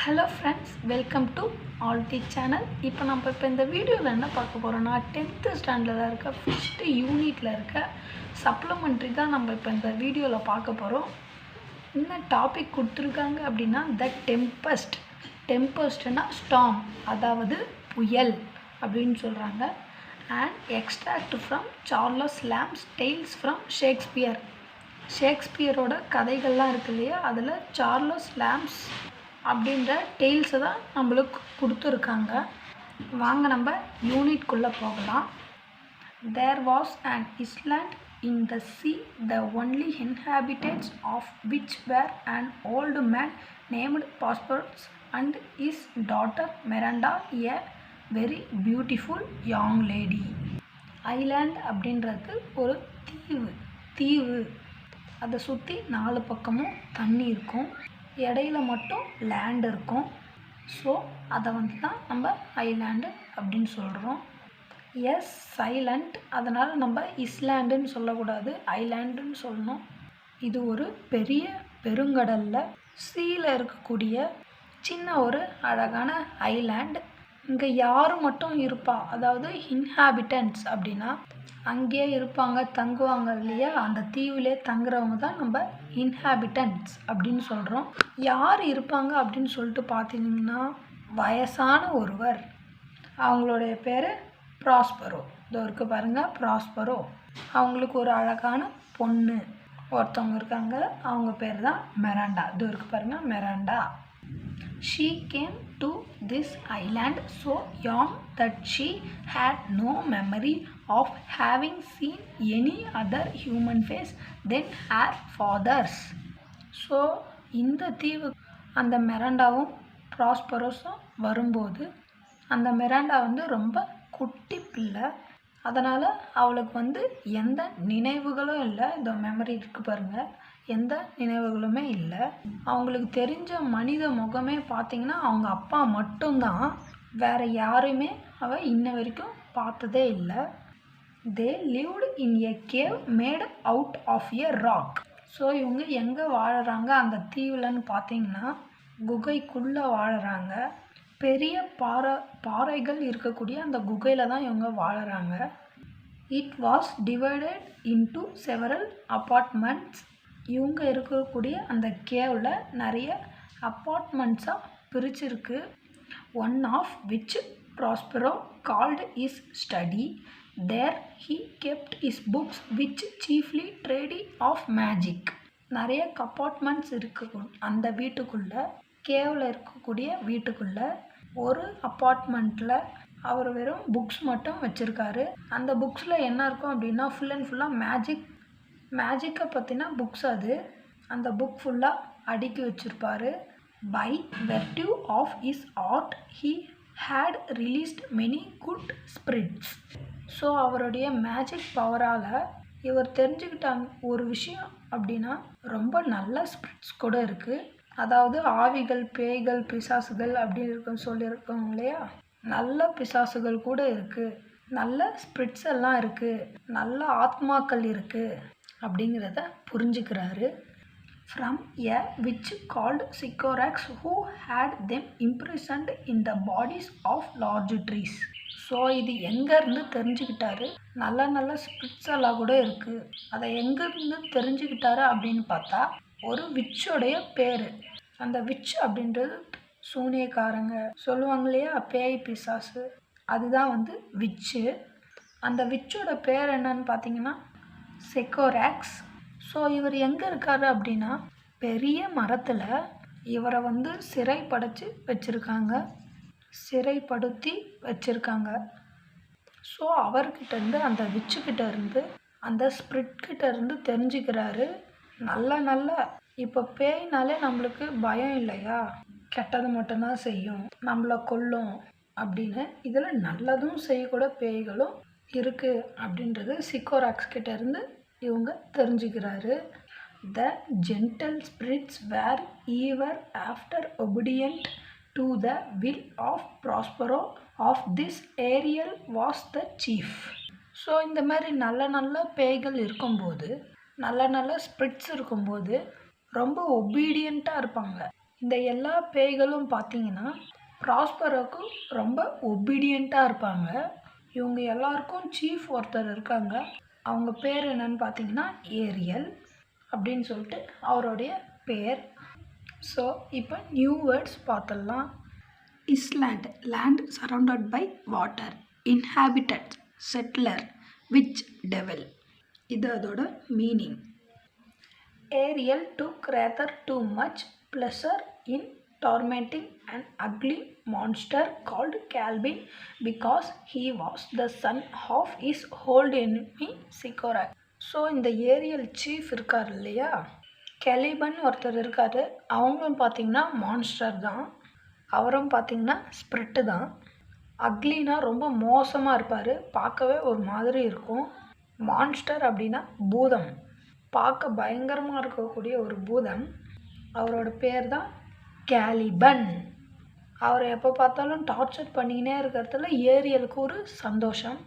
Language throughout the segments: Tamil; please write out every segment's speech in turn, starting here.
ஹலோ ஃப்ரெண்ட்ஸ், வெல்கம் டு ஆல்டி சேனல். இப்போ நம்ம இந்த வீடியோவில் என்ன பார்க்க போகிறோன்னா 10th ஸ்டாண்டர்டில் இருக்க ஃபஸ்ட்டு யூனிட்டில் இருக்க சப்ளிமெண்ட்ரி தான் நம்ம இப்போ இந்த வீடியோவில் பார்க்க போகிறோம். என்ன டாபிக் கொடுத்துருக்காங்க அப்படின்னா த டெம்பஸ்ட். டெம்பஸ்ட்னா ஸ்டார்ம், அதாவது புயல் அப்படின்னு சொல்கிறாங்க. And extract from Charles Lamb's tales from Shakespeare. ஷேக்ஸ்பியரோட கதைகள்லாம் இருக்கு இல்லையா, அதில் சார்லஸ் லாம்ப்ஸ் அப்படின்ற டெய்ல்ஸை தான் நம்மளுக்கு கொடுத்துருக்காங்க. வாங்க நம்ம யூனிட்குள்ளே போகலாம். There was an island in the sea, the only inhabitants of which were an old man named Prosperous and his daughter Miranda, a very beautiful young lady. Island அப்படின்றது ஒரு தீவு. அதை சுற்றி 4 பக்கமும் தண்ணி இருக்கும், இடையில மட்டும் லேண்ட் இருக்கும். ஸோ அதை தான் நம்ம ஐலாண்டு அப்படின்னு சொல்கிறோம். எஸ் சைலண்ட், அதனால் நம்ம இஸ்லாண்டுன்னு சொல்லக்கூடாது, ஐலாண்டுன்னு சொல்லணும். இது ஒரு பெரிய பெருங்கடலில் சீல இருக்கக்கூடிய சின்ன ஒரு அழகான ஐலாண்ட். இங்கே யார் மட்டும் இருப்பா, அதாவது இன்ஹாபிட்டன்ட்ஸ் அப்படின்னா அங்கேயே இருப்பாங்க, தங்குவாங்க இல்லையா, அந்த தீவிலே தங்குறவங்க தான் நம்ம இன்ஹாபிட்டன்ட்ஸ் அப்படின்னு சொல்கிறோம். யார் இருப்பாங்க அப்படின்னு சொல்லிட்டு பார்த்தீங்கன்னா வயசான ஒருவர், அவங்களுடைய பேர் ப்ராஸ்பரோ. இதோ இருக்குது பாருங்கள், ப்ராஸ்பரோ. அவங்களுக்கு ஒரு அழகான பொண்ணு ஒருத்தவங்க இருக்காங்க, அவங்க பேர் தான் மிராண்டா. இதோ இருக்குது பாருங்கள், Miranda. She came to this island so young that she had no memory of having seen any other human face than her father's. So இந்த தீவு அந்த மிராண்டாவும் ப்ராஸ்பரோஸும் வரும்போது அந்த மிராண்டா ரொம்ப குட்டி பிள்ளை, அதனால் அவளுக்கு எந்த நினைவுகளும் இல்லை. இந்த மெமரி இருக்குது பாருங்கள், எந்த நினைவுகளுமே இல்லை. அவங்களுக்கு தெரிஞ்ச மனித முகமே பார்த்திங்கன்னா அவங்க அப்பா மட்டும்தான், வேறு யாருமே அவள் இன்ன வரைக்கும் பார்த்ததே இல்லை. They lived in a cave made out of a rock. So இவங்க எங்கே வாழுறாங்க அந்த தீவுலன்னு பார்த்திங்கன்னா குகைக்குள்ளே வாழுறாங்க. பெரிய பாறைகள் இருக்கக்கூடிய அந்த குகையில் தான் இவங்க வாழுறாங்க. It was divided into several apartments. இவங்க இருக்கக்கூடிய அந்த கேவில் நிறைய அப்பார்ட்மெண்ட்ஸாக பிரிச்சிருக்கு. One of which Prospero called his study. There he kept his books which chiefly treated of magic. நிறைய அப்பார்ட்மெண்ட்ஸ் இருக்கு அந்த வீட்டுக்குள்ளே, கேவில் இருக்கக்கூடிய வீட்டுக்குள்ளே. ஒரு அப்பார்ட்மெண்ட்டில் அவர் வெறும் புக்ஸ் மட்டும் வச்சுருக்காரு. அந்த புக்ஸில் என்ன இருக்கும் அப்படின்னா ஃபுல் அண்ட் ஃபுல்லாக மேஜிக்கை பற்றின புக்ஸ். அந்த புக் ஃபுல்லாக அடுக்கி வச்சுருப்பார். By virtue of his art he had released many good spirits. So அவருடைய மேஜிக் பவரால் இவர் தெரிஞ்சுக்கிட்டாங்க ஒரு விஷயம் அப்படின்னா ரொம்ப நல்ல ஸ்பிரிட்ஸ் கூட இருக்குது. அதாவது ஆவிகள், பேய்கள், பிசாசுகள் அப்படின்னு இருக்குன்னு சொல்லியிருக்கோம் இல்லையா, நல்ல பிசாசுகள் கூட இருக்குது, நல்ல ஸ்பிரிட்ஸ் எல்லாம் இருக்குது, நல்ல ஆத்மாக்கள் இருக்குது அப்படிங்கிறத புரிஞ்சுக்கிறாரு. From a witch called Sycorax who had them imprisoned in the bodies of large trees. So இது எங்கேருந்து தெரிஞ்சுக்கிட்டாரு, நல்ல ஸ்பிரிட்ஸ் எல்லாம் கூட இருக்குது. அதை எங்கேருந்து தெரிஞ்சுக்கிட்டாரு அப்படின்னு பார்த்தா ஒரு விச்சோடைய பேர். அந்த விச் அப்படின்றது சூனியக்காரங்க சொல்லுவாங்க இல்லையா, பேய் பிசாசு, அதுதான் விச்சு. அந்த விச்சோட பேர் என்னன்னு பார்த்தீங்கன்னா செக்கோராக்ஸ். ஸோ இவர் எங்கே இருக்காரு அப்படின்னா பெரிய மரத்தில் இவரை சிறைப்படுத்தி வச்சுருக்காங்க. ஸோ அவர்கிட்டேருந்து அந்த விச்சுக்கிட்டேருந்து அந்த ஸ்பிரிட்கிட்டேருந்து தெரிஞ்சுக்கிறாரு. நல்ல இப்போ பேய்னாலே நம்மளுக்கு பயம் இல்லையா, கெட்டது மட்டும்தான் செய்யும், நம்மளை கொல்லும் அப்படின்னு. இதில் நல்லதும் செய்யக்கூட பேய்களும் இருக்குது அப்படின்றது சிக்கோராக்ஸ் கிட்டேருந்து இவங்க தெரிஞ்சுக்கிறாரு. The gentle spirits were ever after obedient to the will of Prospero of this Ariel was the chief. So இந்த மாதிரி நல்ல பேய்கள் இருக்கும்போது, நல்ல ஸ்பிரிட்ஸ் இருக்கும்போது ரொம்ப ஒபீடியண்ட்டாக இருப்பாங்க. இந்த எல்லா பேய்களும் பார்த்தீங்கன்னா ப்ராஸ்பரோக்கு ரொம்ப ஒபீடியண்ட்டாக இருப்பாங்க. இவங்க எல்லாருக்கும் சீஃப் ஒருத்தர் இருக்காங்க. அவங்க பேர் என்னன்னு பார்த்தீங்கன்னா ஏரியல் அப்படின்னு சொல்லிட்டு அவருடைய பேர். ஸோ இப்போ நியூ வேர்ட்ஸ் பார்த்துடலாம். Island, land surrounded by water. Inhabited, settler, witch, devil. இது அதோட meaning. Ariel took rather too much pleasure in tormenting an ugly monster called Calvin because he was the son of his old enemy Sycorax. So இந்த ஏரியல் சீஃப் இருக்கார் இல்லையா, கெலிபன் ஒருத்தர் இருக்கார். அவங்களும் பார்த்தீங்கன்னா மான்ஸ்டர் தான். அவரும் பார்த்தீங்கன்னா ஸ்பிரிட்டு தான். அக்லினா ரொம்ப மோசமாக இருப்பார், பார்க்கவே ஒரு மாதிரி இருக்கும். மான்ஸ்டர் அப்படின்னா பூதம், பார்க்க பயங்கரமாக இருக்கக்கூடிய ஒரு பூதம். அவரோட பேர் தான் கேலிபன். அவரை எப்போ பார்த்தாலும் டார்ச்சர் பண்ணிக்கினே இருக்கிறதுல ஏரியலுக்கு ஒரு சந்தோஷம்.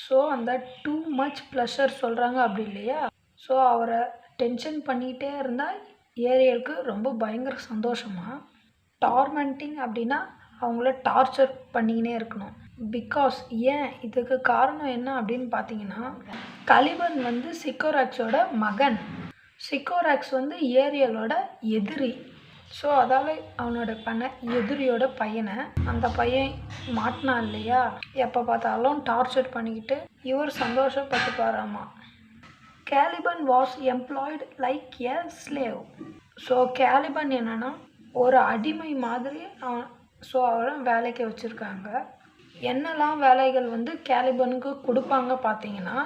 ஸோ அந்த டூ மச் ப்ளஷர் சொல்கிறாங்க அப்படி இல்லையா, ஸோ அவரை டென்ஷன் பண்ணிக்கிட்டே இருந்தால் ஏரியலுக்கு ரொம்ப பயங்கர சந்தோஷமாக. டார்மெண்டிங் அப்படின்னா அவங்கள டார்ச்சர் பண்ணிக்கினே இருக்கணும். பிகாஸ் ஏன், இதுக்கு காரணம் என்ன அப்படின்னு பார்த்தீங்கன்னா, கலிபன் வந்து சிக்கோராக்ஸோட மகன். சிக்கோராக்ஸ் வந்து ஏரியலோட எதிரி. ஸோ அதால் அவனோட எதிரியோட பையனை, அந்த பையன் மாட்டினான் இல்லையா, எப்போ பார்த்தாலும் டார்ச்சர் பண்ணிக்கிட்டு இவர் சந்தோஷப்பட்டுப்பாராமா. Caliban was employed like a slave. So Caliban என்னன்னா ஒரு அடிமை மாதிரி அவன். ஸோ அவரை வேலைக்கு வச்சுருக்காங்க. என்னெல்லாம் வேலைகள் வந்து கேலிபனுக்கு கொடுப்பாங்க பார்த்தீங்கன்னா,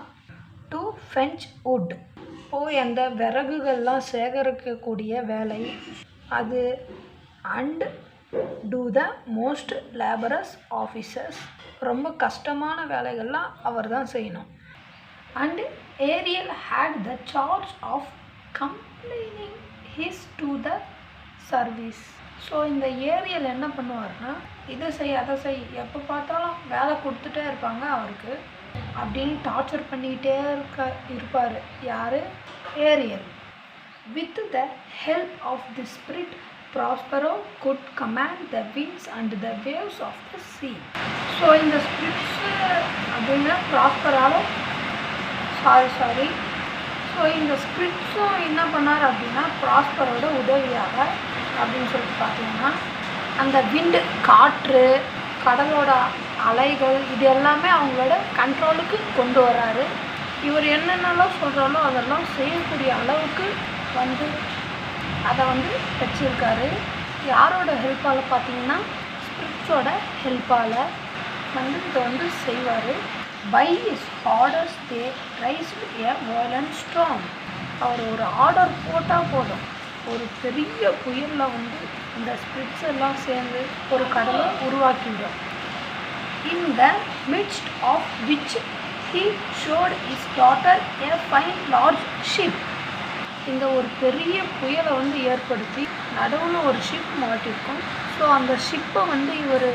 டு ஃபென்ச் வுட், போய் அந்த விறகுகள்லாம் சேகரிக்கக்கூடிய வேலை அது. And to the most laborious officers, ரொம்ப கஷ்டமான வேலைகள்லாம் அவர் தான் செய்யணும். And Ariel had the charge of complaining his to the service. So இந்த ஏரியல் என்ன பண்ணுவார்னா, இதை செய் அதை செய், எப்போ பார்த்தாலும் வேலை கொடுத்துட்டே இருப்பாங்க அவருக்கு. அப்படின்னு டார்ச்சர் பண்ணிக்கிட்டே இருப்பார். யார்? Ariel. With the help of the spirit, Prospero could command the winds and the waves of the sea. So இந்த ஸ்பிரிட்ஸ் அப்படின்னா ப்ராஸ்பராலும் சாரி ஸோ இந்த ஸ்பிரிட்ஸும் என்ன பண்ணார் அப்படின்னா ப்ராஸ்பரோட உதவியாக அப்படின்னு சொல்லிட்டு பார்த்தீங்கன்னா, அந்த விண்டு, காற்று, கடலோட அலைகள், இது எல்லாமே அவங்களோட கண்ட்ரோலுக்கு கொண்டு வராரு. இவர் என்னென்னலாம் சொல்கிறாலோ அதெல்லாம் செய்யக்கூடிய அளவுக்கு வந்து அதை வந்து வச்சுருக்காரு. யாரோட ஹெல்ப்பால் பார்த்தீங்கன்னா, ஸ்பிரிட்ஸோட ஹெல்ப்பால் வந்து இதை வந்து செய்வார். By his orders they raised a violent storm. அவர் ஒரு ஆர்டர் போட்டால் போதும், ஒரு பெரிய புயலில் வந்து இந்த ஸ்பிரிட்ஸ் எல்லாம் சேர்ந்து ஒரு கடலை உருவாக்கிவிடும். In the midst of which he showed his daughter a fine large ship. இந்த ஒரு பெரிய புயலை வந்து ஏற்படுத்தி நடுவில் ஒரு ஷிப் மாட்டிருக்கும். ஸோ அந்த ஷிப்பை வந்து இவர்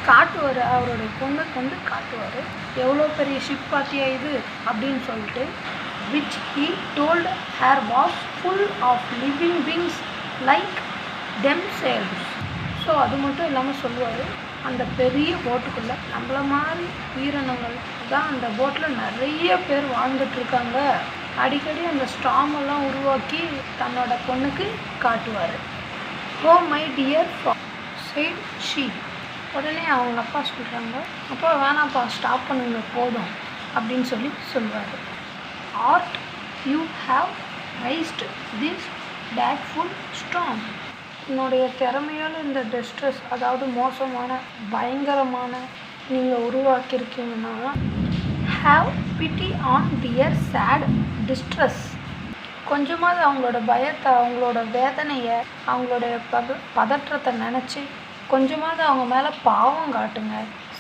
காட்டுவார், அவருடைய பொண்ணுக்கு வந்து காட்டுவார். எவ்வளோ பெரிய ஷிப் பார்த்தியா இது அப்படின்னு சொல்லிட்டு. which he told her was full of living beings like themselves. So அது மட்டும் இல்லாமல் சொல்லுவார், அந்த பெரிய போட்டுக்குள்ளே நம்மள மாதிரி உயிரினங்கள் தான் அந்த போட்டில் நிறைய பேர் வாழ்ந்துட்டுருக்காங்க. அடிக்கடி அந்த ஸ்டாமெல்லாம் உருவாக்கி தன்னோட பொண்ணுக்கு காட்டுவார். Oh my dear sighed she. உடனே அவங்க அப்பா சொல்கிறாங்க, அப்பா வேணாப்பா, ஸ்டாப் பண்ணுங்க போதும் அப்படின்னு சொல்லுவார். Art you have raised this dreadful storm. என்னுடைய திறமையால் இந்த டிஸ்ட்ரெஸ், அதாவது மோசமான பயங்கரமான நீங்கள் உருவாக்கியிருக்கீங்கன்னா, have pity on their sad distress. கொஞ்சமாவது அவங்களோட பயத்தை, அவங்களோட வேதனையை, அவங்களுடைய பதற்றத்தை நினச்சி கொஞ்சமாவது அவங்க மேலே பாவம் காட்டுங்க.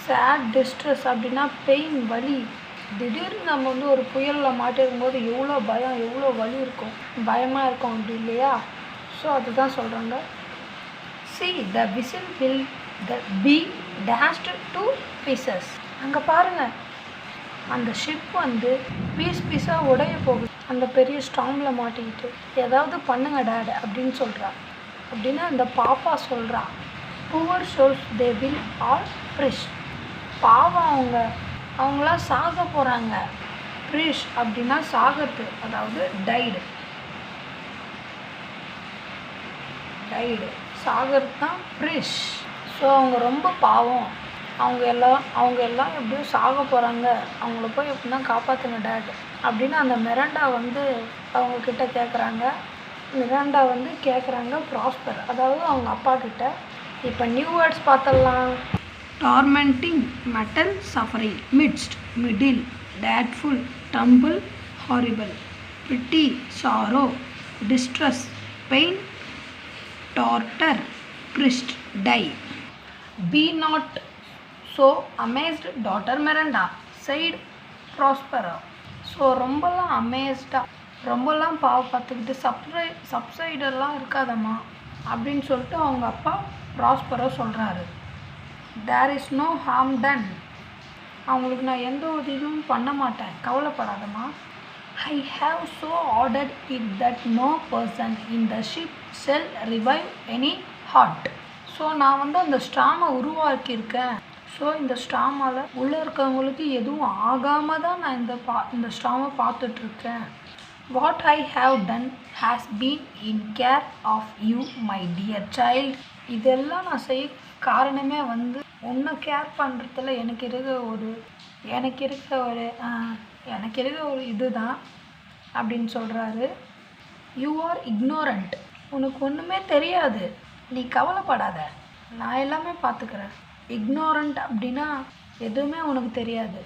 சேட் டிஸ்ட்ரெஸ் அப்படின்னா பெயின், வலி. திடீர்னு நம்ம வந்து ஒரு புயலில் மாட்டிருக்கும்போது எவ்வளோ பயம், எவ்வளோ வலி இருக்கும், பயமாக இருக்கும் அப்படி இல்லையா? ஸோ அதுதான் சொல்கிறாங்க. See, the vessel will be dashed to pieces. அங்கே பாருங்கள், அந்த ஷிப் வந்து பீஸாக உடைய போகுது அந்த பெரிய ஸ்டாங்கில் மாட்டிக்கிட்டு. ஏதாவது பண்ணுங்க டேட் அப்படின்னு சொல்கிறா. அப்படின்னா அந்த பாப்பா சொல்கிறா, poor souls they will all perish. பாவம் அவங்களாம் சாக போகிறாங்க. ப்ரிஷ் அப்படின்னா சாகத்து, அதாவது டைடு சாகறது தான் ப்ரிஷ். ஸோ அவங்க ரொம்ப பாவம், அவங்க எல்லாம் எப்படியும் சாக போகிறாங்க, அவங்கள போய் எப்படின்னா காப்பாற்றுங்க டேட் அப்படின்னு அந்த மிராண்டா அவங்கக்கிட்ட கேட்குறாங்க. மிராண்டா கேட்குறாங்க ப்ராஸ்பர், அதாவது அவங்க அப்பா கிட்ட. இப்போ நியூ வேர்ட்ஸ் பார்த்துடலாம். Tormenting, metal, suffering, midst, middle, dreadful, tumble, horrible, pity, sorrow, distress, pain, torture, priest, die. Be not so amazed, daughter Miranda, said Prospero. So ரொம்பலாம் அமேஸ்டாக, ரொம்பலாம் பார்த்துக்கிட்டு சப்சைடெல்லாம் இருக்காதம்மா அப்படின்னு சொல்லிட்டு அவங்க அப்பா ப்ராஸ்பரோ சொல்கிறாரு. There is no harm done, அவங்களுக்கு நான் எந்த ஒரு இதுவும் பண்ண மாட்டேன், கவலைப்படாதம்மா. I have so ordered it that no person in the ship shall revive any heart. So நான் அந்த ஸ்டாமை உருவாக்கியிருக்கேன். ஸோ இந்த ஸ்டாமால் உள்ளே இருக்கவங்களுக்கு எதுவும் ஆகாமல் தான் நான் இந்த ஸ்டாமை பார்த்துட்ருக்கேன். What I have done has been in care of you my dear child. இதெல்லாம் நான் செய்ய காரணமே உன்னை கேர் பண்ணுறதுல எனக்கு இருக்க ஒரு இதுதான் அப்படின்னு சொல்கிறாரு. யூ ஆர் இக்னோரண்ட், உனக்கு ஒன்றுமே தெரியாது, நீ கவலைப்படாத, நான் எல்லாமே பார்த்துக்கிறேன். இக்னோரண்ட் அப்படின்னா எதுவுமே உனக்கு தெரியாது,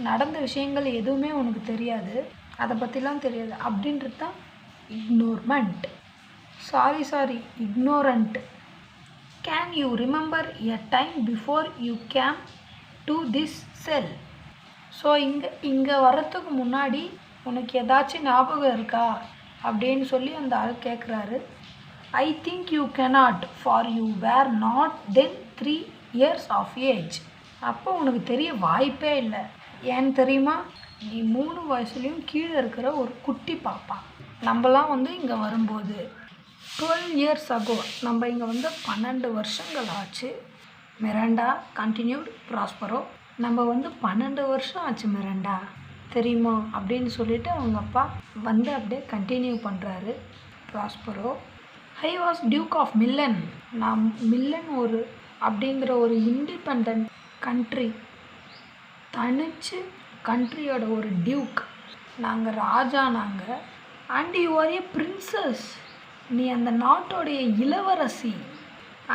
நடந்த விஷயங்கள் எதுவுமே உனக்கு தெரியாது, அதை பற்றிலாம் தெரியாது அப்படின்றது தான் இக்னோர்மெண்ட். Sorry ignorant. Can you remember a time before you came to this cell. So இங்கே வர்றதுக்கு முன்னாடி உனக்கு ஏதாச்சும் ஞாபகம் இருக்கா அப்படின்னு சொல்லி அந்த ஆள் கேட்குறாரு. I think you cannot, for you where not then 3 years of age. அப்போ உனக்கு தெரிய வாய்ப்பே இல்லை. ஏன்னு தெரியுமா, நீ 3 வயசுலேயும் கீழே இருக்கிற ஒரு குட்டி பாப்பா. நம்மலாம் இங்கே வரும்போது 12 years ago, நம்ம இங்கே 12 வருஷங்கள் ஆச்சு. மிராண்டா கண்டினியூட் ப்ராஸ்பரோ, நம்ம 12 வருஷம் ஆச்சு மிராண்டா தெரியுமா அப்படின்னு சொல்லிட்டு அவங்க அப்பா அப்படியே கண்டினியூ பண்ணுறாரு Prospero. I was duke of Milan. நான் மில்லன் அப்படிங்கிற ஒரு இண்டிபெண்ட் கண்ட்ரி, தனிச்சு கண்ட்ரியோட ஒரு டியூக், நாங்கள் ராஜா நாங்கள். And you R A princess, நீ அந்த நாட்டோடைய இளவரசி.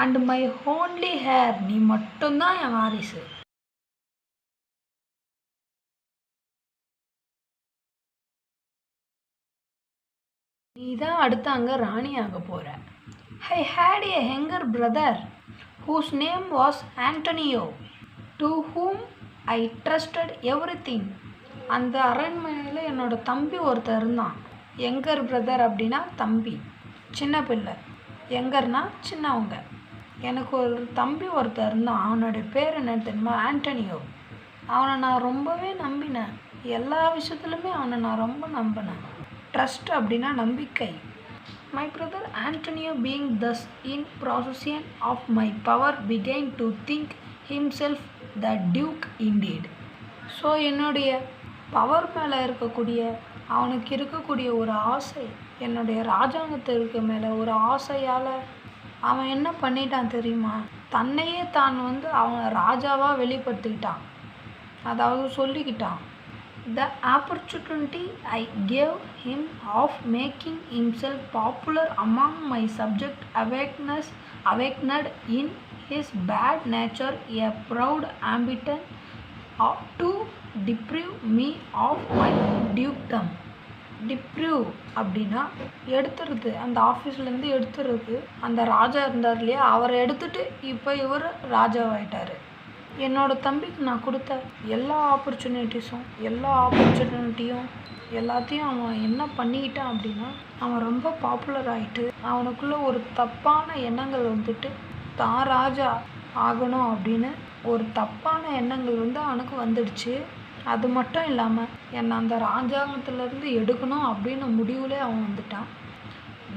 அண்ட் மை ஓன்லி ஹேர், நீ மட்டும்தான் என் வாரிசு. நீ தான் அடுத்து அங்கே ராணி ஆக போகிற. I had a younger brother whose name was Antonio, to whom I trusted everything. அந்த அரண்மனையில் என்னோட தம்பி ஒருத்தர் இருந்தான். யங்கர் பிரதர் அப்படின்னா தம்பி, சின்ன பிள்ளை. யங்கர்னா சின்னவங்க. எனக்கு ஒரு தம்பி ஒருத்தர் இருந்தான், அவனோட பேர் என்ன தெரியுமா, ஆண்டனியோ. அவனை நான் ரொம்பவே நம்பினேன், எல்லா விஷயத்துலையுமே அவனை நான் ரொம்ப நம்பினேன். ட்ரஸ்ட் அப்படின்னா நம்பிக்கை. My brother Antonio being thus in possession of my power began to think himself the duke indeed. So என்னுடைய பவர் மேலே அவனுக்கு இருக்கக்கூடிய ஒரு ஆசை, என்னுடைய ராஜாங்கத்திற்கு மேலே ஒரு ஆசையால் அவன் என்ன பண்ணிட்டான் தெரியுமா, தன்னையே தான் அவன் ராஜாவாக வெளிப்படுத்திக்கிட்டான், அதாவது சொல்லிக்கிட்டான். The opportunity I gave him of making himself popular among my subjects awakened in his bad nature a proud ambition to deprive me of my dukedom. டிப்ரிவ் அப்படின்னா எடுத்துருது, அந்த ஆஃபீஸ்லேருந்து எடுத்துருது. அந்த ராஜா இருந்தார் இல்லையா, அவரை எடுத்துட்டு இப்போ இவர் ராஜாவாயிட்டார். என்னோடய தம்பிக்கு நான் கொடுத்த எல்லா ஆப்பர்ச்சுனிட்டியும் எல்லாத்தையும் அவன் என்ன பண்ணிக்கிட்டான் அப்படின்னா, அவன் ரொம்ப பாப்புலர் ஆகிட்டு அவனுக்குள்ளே ஒரு தப்பான எண்ணங்கள் தான் ராஜா ஆகணும் அப்படின்னு ஒரு தப்பான எண்ணங்கள் அவனுக்கு வந்துடுச்சு. அது மட்டும் இல்லாமல் என்னை அந்த ராஜாங்கத்திலேருந்து எடுக்கணும் அப்படின்னு முடிவுலே அவன் வந்துட்டான்.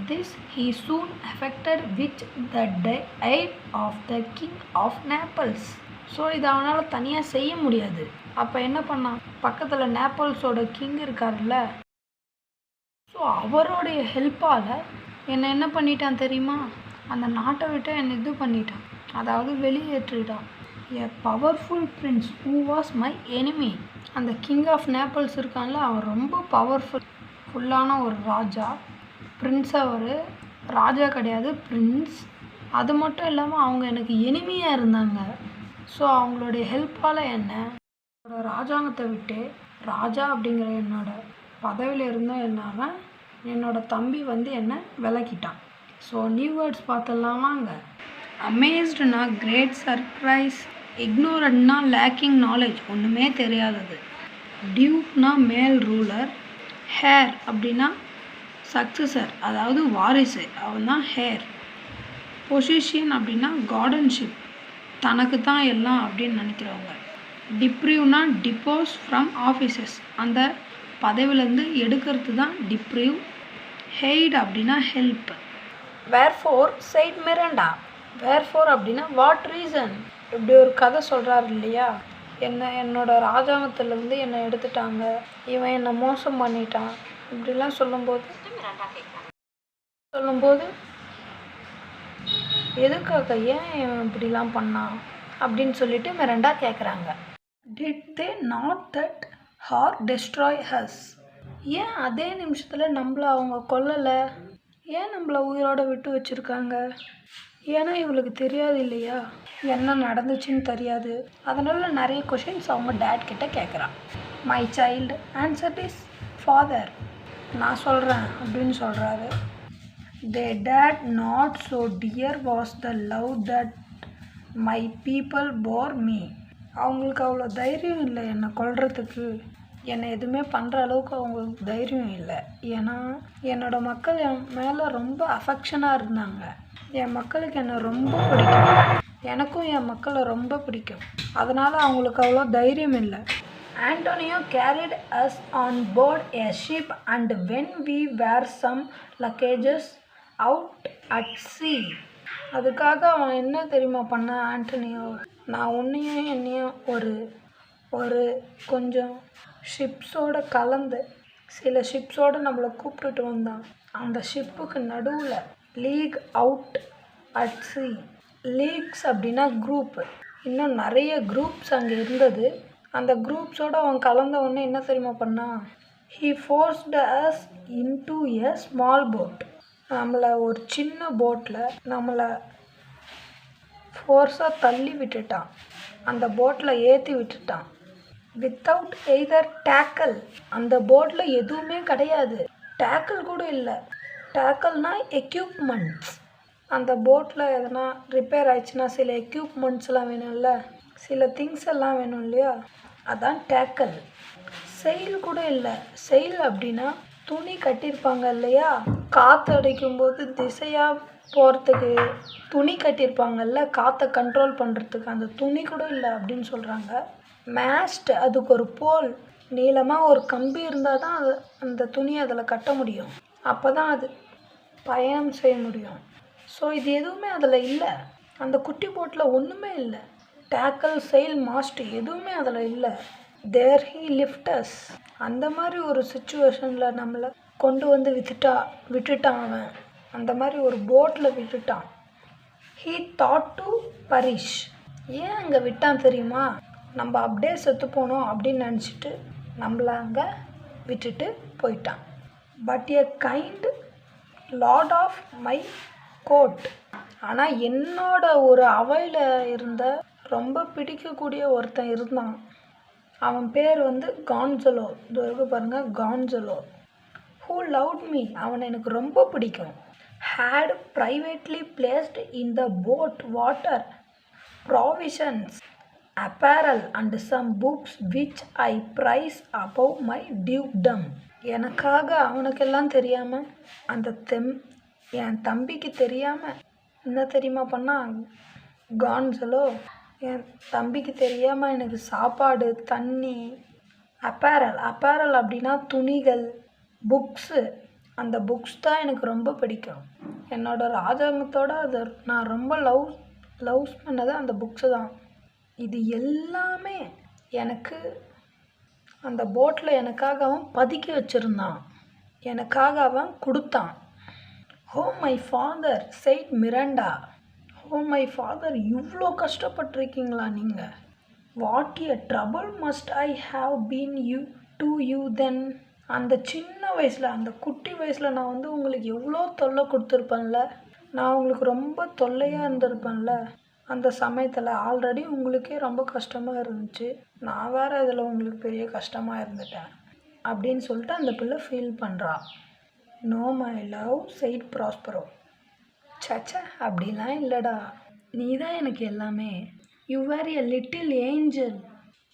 This he soon effected which the death of the king of Naples. So இதை அவனால் தனியாக செய்ய முடியாது. அப்போ என்ன பண்ணான், பக்கத்தில் நேபாள்ஸோட கிங் இருக்கார்ல, ஸோ அவருடைய ஹெல்ப்பால் என்னை என்ன பண்ணிட்டான் தெரியுமா, அந்த நாட்டை விட்டு என்னை இது பண்ணிட்டான், அதாவது வெளியேற்றிட்டான். A powerful prince who was my enemy. அந்த கிங் ஆஃப் நேபாள்ஸ் இருக்கான்ல, அவர் ரொம்ப ஃபுல்லான ஒரு ராஜா, பிரின்ஸ். அவர் ராஜா கிடையாது, பிரின்ஸ். அது மட்டும் இல்லாமல் அவங்க எனக்கு எனிமியாக இருந்தாங்க. ஸோ அவங்களுடைய ஹெல்ப்பால் என்னோட ராஜாங்கத்தை விட்டு ராஜா அப்படிங்கிற என்னோட பதவியில் இருந்தோம் என்னாமல் என்னோட தம்பி என்னை விலக்கிட்டான். ஸோ நியூ வேர்ட்ஸ் பார்த்துடலாம் வாங்க. அமேஸ்டுனா கிரேட் சர்ப்ரைஸ், இக்னோரட்னா லேக்கிங் நாலேஜ், ஒன்றுமே தெரியாதது. டியூக்னா மேல் ரூலர், ஹேர் அப்படின்னா சக்சஸர், அதாவது வாரிசு, அவன் தான் ஹேர். பொசிஷன் அப்படின்னா கார்டன்ஷிப், தனக்கு தான் எல்லாம் அப்படின்னு நினைக்கிறவங்க. டிப்ரிவ்னா டிப்போஸ் ஃப்ரம் ஆஃபீஸஸ், அந்த பதவியிலேருந்து எடுக்கிறது தான் டிப்ரிவ். ஹெய்ட் அப்படின்னா ஹெல்ப். வேர்ஃபோர் சைட் மிரண்டா, வேர்ஃபோர் அப்படின்னா வாட் ரீசன். இப்படி ஒரு கதை சொல்கிறாரு இல்லையா, என்னோட ராஜாங்கத்திலேருந்து என்னை எடுத்துட்டாங்க, இவன் என்னை மோசம் பண்ணிட்டான், இப்படிலாம் சொல்லும்போது எதுக்காக, ஏன் இவன் இப்படிலாம் பண்ணான் அப்படின்னு சொல்லிட்டு மிரண்டா கேட்குறாங்க. Did they not that hour destroy us, ஏன் அதே நிமிஷத்தில் நம்மளை அவங்க கொல்லலை, ஏன் நம்மளை உயிரோட விட்டு வச்சுருக்காங்க, ஏன்னா இவளுக்கு தெரியாது இல்லையா, என்ன நடந்துச்சுன்னு தெரியாது. அதனால் நிறைய கொஷின்ஸ் அவங்க டேட் கிட்ட கேட்குறான். My child answer is father, நான் சொல்கிறேன் அப்படின்னு சொல்கிறாரு. தே டேட் not so dear was the love that my people bore me, அவங்களுக்கு அவ்வளோ தைரியம் இல்லை என்னை கொல்றதுக்கு, என்னை எதுவுமே பண்ணுற அளவுக்கு அவங்களுக்கு தைரியம் இல்லை. ஏன்னா என்னோடய மக்கள் என் மேலே ரொம்ப அஃபெக்ஷனாக இருந்தாங்க, என் மக்களுக்கு என்னை ரொம்ப பிடிக்கும், எனக்கும் என் மக்களை ரொம்ப பிடிக்கும், அதனால் அவங்களுக்கு அவ்வளோ தைரியம் இல்லை. Antonio carried us on board a ship and when we were some luggages out at sea. அதுக்காக அவன் என்ன தெரியுமா பண்ணான் ஆண்டனியோ, நான் உன்னையும் என்னையும் ஒரு கொஞ்சம் ஷிப்ஸோடு கலந்து சில ஷிப்ஸோடு நம்மளை கூப்பிட்டுட்டு வந்தான். அந்த ஷிப்புக்கு நடுவில் league out at sea, leagues அப்படின்னா குரூப்பு, இன்னும் நிறைய குரூப்ஸ் அங்கே இருந்தது. அந்த குரூப்ஸோடு அவன் கலந்த உடனே என்ன தெரியுமா பண்ணான், he forced as into a small boat, நம்மளை ஒரு சின்ன போட்டில் நம்மளை ஃபோர்ஸாக தள்ளி விட்டுட்டான், அந்த போட்டில் ஏற்றி விட்டுட்டான். வித்தவுட் எய்தர் டேக்கல், அந்த போட்டில் எதுவுமே கிடையாது, டேக்கல் கூட இல்லை. டேக்கல்னால் எக்யூப்மெண்ட்ஸ், அந்த போட்டில் எதனா ரிப்பேர் ஆயிடுச்சுன்னா சில எக்யூப்மெண்ட்ஸ்லாம் வேணும்ல, சில திங்ஸ் எல்லாம் வேணும் இல்லையா, அதான் டேக்கல். செயில் கூட இல்லை. செயில் அப்படின்னா துணி கட்டியிருப்பாங்க இல்லையா, காற்று அடிக்கும்போது திசையாக போகிறதுக்கு துணி கட்டியிருப்பாங்கல்ல, காற்றை கண்ட்ரோல் பண்ணுறதுக்கு, அந்த துணி கூட இல்லை அப்படின்னு சொல்கிறாங்க. மேஸ்ட், அதுக்கு ஒரு போல், நீளமாக ஒரு கம்பி இருந்தால் தான் அது அந்த துணியை அதில் கட்ட முடியும், அப்போ தான் அது பயணம் செய்ய முடியும். ஸோ இது எதுவுமே அதில் இல்லை, அந்த குட்டி போட்டில் ஒன்றுமே இல்லை, டேக்கல் செயில் மாஸ்ட் எதுவுமே அதில் இல்லை. தேர் ஹீ லிஃப்டஸ், அந்த மாதிரி ஒரு சுச்சுவேஷனில் நம்மளை கொண்டு வந்து விட்டுட்டான் அவன், அந்த மாதிரி ஒரு போட்டில் விட்டுட்டான். ஹீ தாட் டு பரிஷ், ஏன் அங்கே விட்டான் தெரியுமா, நம்ம அப்படியே செத்து போனோம் அப்படின்னு நினச்சிட்டு நம்மளை அங்கே விட்டுட்டு போயிட்டான். But a kind lord of my court, ஆனால் என்னோட ஒரு அவையில் இருந்த ரொம்ப பிடிக்கக்கூடிய ஒருத்தன் இருந்தான், அவன் பேர் கான்சலோ, இது வரைக்கும் பாருங்கள் கான்சலோ. ஹூ லவ்ட் மீ, அவனை எனக்கு ரொம்ப பிடிக்கும். Had privately placed in the boat water, provisions, apparel and some books which I prize above my dukedom. எனக்காக அவனுக்கெல்லாம் தெரியாமல் என் தம்பிக்கு தெரியாமல் என்ன தெரியுமா பண்ணான் கான்சலோ, என் தம்பிக்கு தெரியாமல் எனக்கு சாப்பாடு, தண்ணி, அப்பேரல் அப்படின்னா துணிகள், புக்ஸு, அந்த புக்ஸ் தான் எனக்கு ரொம்ப பிடிக்கும். என்னோடய ராஜாங்கத்தோட அது நான் ரொம்ப லவ்ஸ் பண்ணது அந்த புக்ஸு தான். இது எல்லாமே எனக்கு அந்த போட்டில் எனக்காக அவன் பதுக்கி வச்சுருந்தான், எனக்காக அவன் கொடுத்தான். Oh my father said Miranda. Oh my father, இவ்வளோ கஷ்டப்பட்டிருக்கீங்களா நீங்கள்? What a trouble must I have been to you then. அந்த சின்ன வயசில், அந்த குட்டி வயசில் நான் வந்து உங்களுக்கு எவ்வளோ தொல்லை கொடுத்துருப்பேன்ல. நான் உங்களுக்கு ரொம்ப தொல்லையாக இருந்திருப்பேன்ல. அந்த சமயத்தில் ஆல்ரெடி உங்களுக்கே ரொம்ப கஷ்டமாக இருந்துச்சு, நான் வேறு இதில் உங்களுக்கு பெரிய கஷ்டமாக இருந்துட்டேன் அப்படின்னு சொல்லிட்டு அந்த பிள்ளை ஃபீல் பண்ணுறா. No my love said Prospero. சச்சா, அப்படிலாம் இல்லைடா, நீ தான் எனக்கு எல்லாமே. You were a little angel.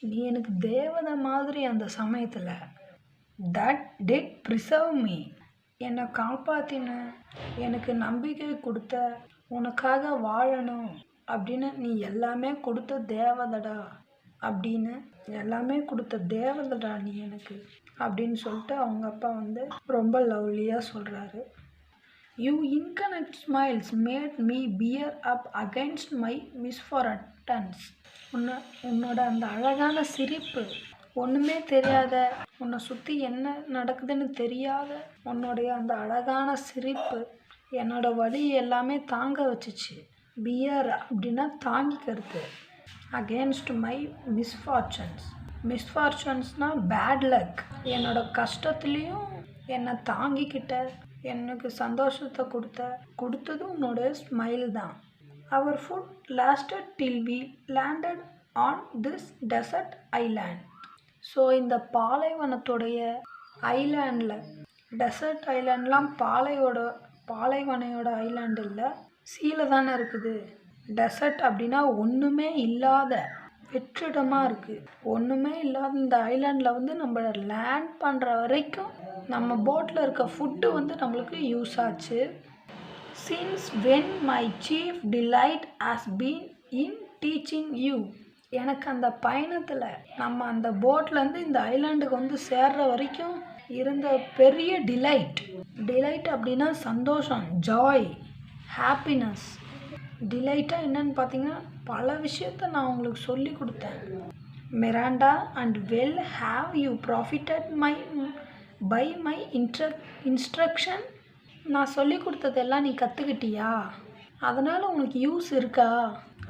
நீ எனக்கு தேவதை மாதிரி அந்த சமயத்தில். That did preserve me. என்னை காப்பாற்றின, எனக்கு நம்பிக்கை கொடுத்த, உனக்காக வாழணும் அப்படின்னு நீ எல்லாமே கொடுத்த தேவதடா, அப்படின்னு எல்லாமே கொடுத்த தேவதடா நீ எனக்கு அப்படின்னு சொல்லிட்டு அவங்க அப்பா வந்து ரொம்ப லவ்லியாக சொல்கிறாரு. You in connect smiles made me bear up against my misfortunes. உன்னோட அந்த அழகான சிரிப்பு, ஒன்றுமே தெரியாத, உன்னை சுற்றி என்ன நடக்குதுன்னு தெரியாத உன்னுடைய அந்த அழகான சிரிப்பு என்னோடய வலி எல்லாமே தாங்க வச்சிச்சு. பியர் அப்படின்னா தாங்கிக்கிறது. அகெயின்ஸ்ட் மை மிஸ்ஃபார்ச்சுன்ஸ்னால் பேட் லக். என்னோட கஷ்டத்துலேயும் என்னை தாங்கிக்கிட்ட, எனக்கு சந்தோஷத்தை கொடுத்தது உன்னோட ஸ்மைல் தான். அவர் food lasted till we landed on this desert island. So இந்த பாலைவனத்தோடைய ஐலாண்டில், டெசர்ட் ஐலாண்ட்லாம் பாலைவனையோட ஐலாண்டு இல்லை, சீல தானே இருக்குது. டெசர்ட் அப்படின்னா ஒன்றுமே இல்லாத வெற்றிடமாக இருக்குது. ஒன்றுமே இல்லாத இந்த ஐலாண்டில் வந்து நம்ம லேண்ட் பண்ணுற வரைக்கும் நம்ம போட்டில் இருக்க ஃபுட்டு வந்து நம்மளுக்கு யூஸ் ஆச்சு. Since when my chief delight has been in teaching you. எனக்கு அந்த பயணத்தில் நம்ம அந்த போட்லேருந்து இந்த ஐலாண்டுக்கு வந்து சேர்ற வரைக்கும் இருந்த பெரிய டிலைட் அப்படின்னா சந்தோஷம், ஜாய், ஹாப்பினஸ். டிலைட்டாக என்னன்னு பார்த்தீங்கன்னா பல விஷயத்த நான் உங்களுக்கு சொல்லி கொடுத்தேன். Miranda and well have you profited by my instruction. நான் சொல்லி கொடுத்ததெல்லாம் நீ கற்றுக்கிட்டியா? அதனால் உனக்கு யூஸ் இருக்கா?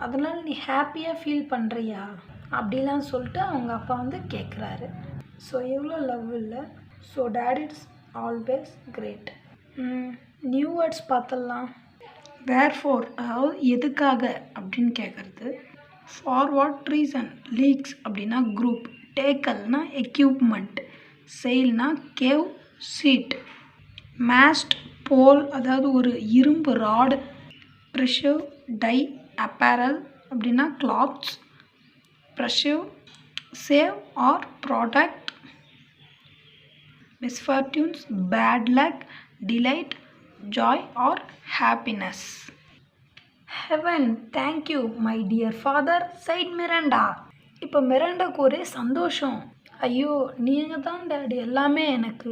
அதனால் நீ ஹாப்பியாக ஃபீல் பண்ணுறியா? அப்படிலாம் சொல்லிட்டு அவங்க அப்பா வந்து கேட்குறாரு. ஸோ எவ்வளோ லவ் இல்லை. So that it's always great. New words பார்த்துடலாம். வேர்ஃபோர், அதாவது எதுக்காக அப்படின்னு கேட்குறது. For what reason. லீக்ஸ் அப்படின்னா குரூப். டேக்கல்னா எக்யூப்மெண்ட். செயில்னா கேவ், சீட். மேஸ்ட், போல், அதாவது ஒரு இரும்பு ராடு. ப்ரெஷவ், டை, அப்பேரல் அப்படின்னா clothes. Preserve, save or protect. Misfortunes, bad luck. Delight, joy or happiness. Heaven, thank you my dear father said Miranda. இப்போ மிராண்டாக்கு ஒரே சந்தோஷம். ஐயோ, நீங்கள் தான் டேடி எல்லாமே எனக்கு,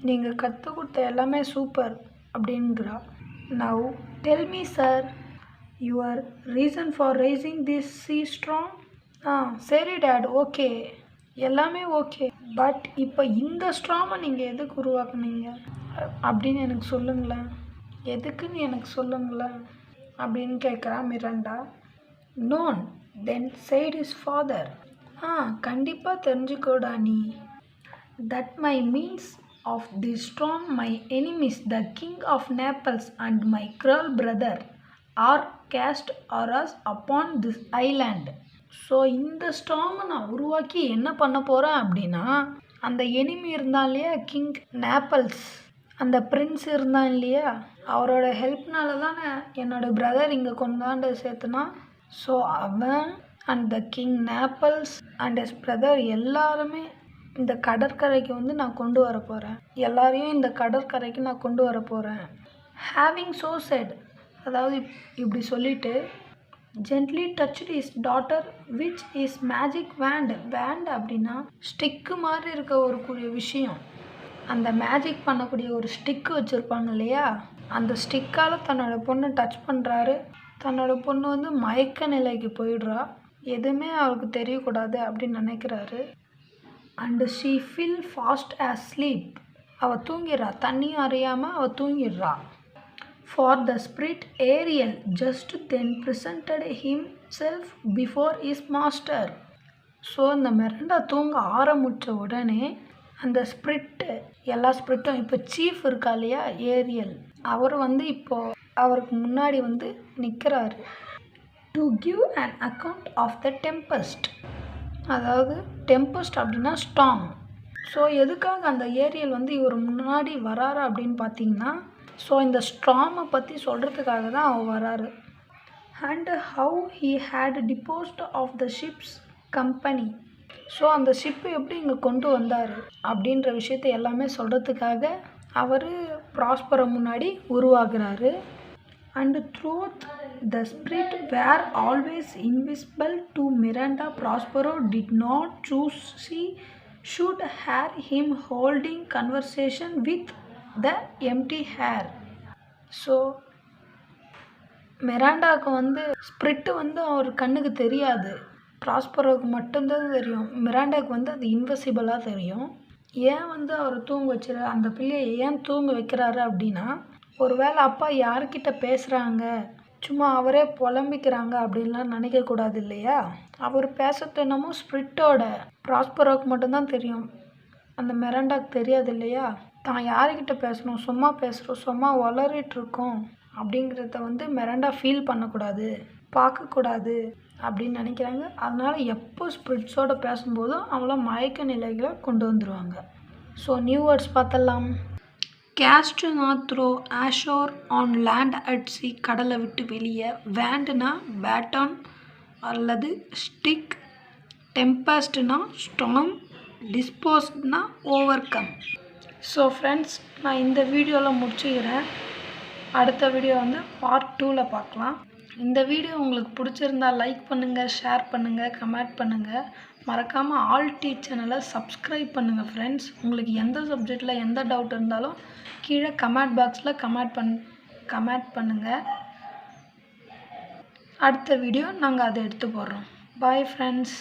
நீங்கள் கற்றுக் கொடுத்த எல்லாமே சூப்பர் அப்படிங்கிறா. Now tell me sir your reason for raising this sea storm. சரி டேட், ஓகே, எல்லாமே ஓகே. பட் இப்போ இந்த ஸ்ட்ராங்கை நீங்கள் எதுக்கு உருவாக்குனீங்க அப்படின்னு எனக்கு சொல்லுங்களேன். எதுக்குன்னு எனக்கு சொல்லுங்களேன் அப்படின்னு கேட்குறா Miranda. Know then said his father. கண்டிப்பாக தெரிஞ்சுக்கோடா நீ. That my means of the storm my enemies the king of Naples and my cruel brother are cast us upon this island. So இந்த ஸ்டாமை நான் உருவாக்கி என்ன பண்ண போகிறேன் அப்படின்னா, அந்த எனிமி இருந்தான் இல்லையா, கிங் நேப்பல்ஸ், அந்த பிரின்ஸ் இருந்தான் இல்லையா, அவரோட ஹெல்ப்னால தானே என்னோடய பிரதர் இங்கே கொண்டாண்டு சேர்த்துனா. ஸோ அவன் and the king Naples and his brother எல்லாருமே இந்த கடற்கரைக்கு வந்து நான் கொண்டு வர போகிறேன். எல்லாரையும் இந்த கடற்கரைக்கு நான் கொண்டு வர போகிறேன். ஹேவிங் ஸோ செட், அதாவது இப்படி சொல்லிட்டு gently touched is daughter which is magic want. Want அப்படின்னா ஸ்டிக்கு மாதிரி இருக்க ஒரு விஷயம். அந்த மேஜிக் பண்ணக்கூடிய ஒரு ஸ்டிக்கு வச்சுருப்பாங்க இல்லையா, அந்த ஸ்டிக்கால் தன்னோட பொண்ணை டச் பண்ணுறாரு. தன்னோட பொண்ணு வந்து மயக்க நிலைக்கு போயிடுறா. எதுவுமே அவருக்கு தெரியக்கூடாது அப்படின்னு நினைக்கிறாரு. And she fell fast asleep. அவள் தூங்கிடுறா, தண்ணியும் அறியாமல் அவள் தூங்கிடுறா. For the spirit Ariel just then presented himself before his master. So இந்த மிராண்டா தூங்க ஆரம்பித்த உடனே அந்த ஸ்பிரிட்டு, எல்லா ஸ்பிரிட்டும், இப்போ சீஃப் இருக்கா இல்லையா ஏரியல், அவர் வந்து இப்போது அவருக்கு முன்னாடி வந்து நிற்கிறாரு. To give an account of the tempest. அதாவது டெம்பஸ்ட் அப்படின்னா ஸ்டார்ம். ஸோ எதுக்காக அந்த ஏரியல் வந்து இவர் முன்னாடி வராரு அப்படின்னு பார்த்தீங்கன்னா, ஸோ இந்த ஸ்டார்மை பற்றி சொல்கிறதுக்காக தான் அவர் வராரு. And how he had disposed of the ship's company. So அந்த ஷிப்பு எப்படி இங்கே கொண்டு வந்தார் அப்படின்ற விஷயத்தை எல்லாமே சொல்கிறதுக்காக அவர் ப்ராஸ்பரோ முன்னாடி உருவாகிறாரு. அண்ட் த்ரூத் the spirit was always invisible to Miranda, Prospero did not choose she should hear him holding conversation with the empty air. So மிராண்டாவுக்கு வந்து ஸ்பிரிட்டு வந்து அவர் கண்ணுக்கு தெரியாது, ப்ராஸ்பரோவுக்கு மட்டும்தான் தெரியும். மிராண்டாவுக்கு வந்து அது இன்விசிபிளாக தெரியும். ஏன் வந்து அவர் தூங்க வச்சுரு, அந்த பிள்ளையை ஏன் தூங்க வைக்கிறாரு அப்படின்னா, ஒரு வேளை அப்பா யார்கிட்ட பேசுகிறாங்க, சும்மா அவரே புலம்பிக்கிறாங்க அப்படின்லாம் நினைக்கக்கூடாது இல்லையா. அவர் பேசுறது என்னமோ ஸ்பிரிட்டோட ப்ராஸ்பரோவுக்கு மட்டும்தான் தெரியும், அந்த மிராண்டாவுக்கு தெரியாது இல்லையா. தான் யார்கிட்ட பேசணும், சும்மா பேசுகிறோம், சும்மா வளரிட்டுருக்கோம் அப்படிங்கிறத வந்து மிராண்டா ஃபீல் பண்ணக்கூடாது, பார்க்கக்கூடாது அப்படின்னு நினைக்கிறாங்க. அதனால் எப்போ ஸ்பிரிட்ஸோடு பேசும்போதும் அவங்கள மயக்க நிலைகளை கொண்டு வந்துடுவாங்க. ஸோ நியூ வேர்ட்ஸ் பார்த்தலாம். Cast not throw ashore on land at sea. கடலை விட்டு வெளியே. வேண்டுனா பேட்டான் அல்லது ஸ்டிக். டெம்பஸ்ட்னா ஸ்டார்ம். டிஸ்போஸ்ட்னா ஓவர் கம். ஸோ ஃப்ரெண்ட்ஸ், நான் இந்த வீடியோவில் முடிச்சுக்கிறேன். அடுத்த வீடியோ வந்து பார்ட் 2ல் பார்க்கலாம். இந்த வீடியோ உங்களுக்கு பிடிச்சிருந்தா லைக் பண்ணுங்கள், ஷேர் பண்ணுங்கள், கமெண்ட் பண்ணுங்கள். மறக்காமல் ஆல் டீ சேனலை சப்ஸ்கிரைப் பண்ணுங்கள் ஃப்ரெண்ட்ஸ். உங்களுக்கு எந்த சப்ஜெக்டில் எந்த டவுட் இருந்தாலும் கீழே கமெண்ட் பாக்ஸில் கமெண்ட் பண்ணுங்கள். அடுத்த வீடியோ நாங்கள் அதை எடுத்து போடுறோம். Bye friends.